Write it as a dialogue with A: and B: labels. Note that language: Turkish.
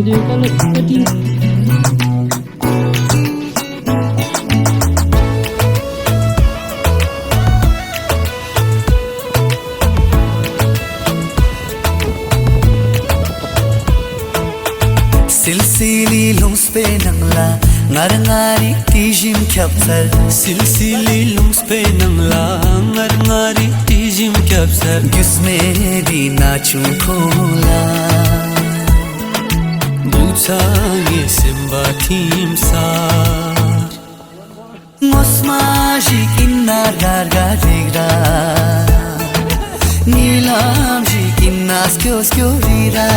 A: Hindi ka na katin.
B: Silsili lungs pe nangla ngar-ngari tijim kyapsar
C: Silsili lungs pe nangla ngar-ngari tijim kyapsar
B: Güsmedi naçun khola
C: Buçange simba timsar
B: Mosmaji kinnar garga degra Nilam ji kinnas kyos kyo rira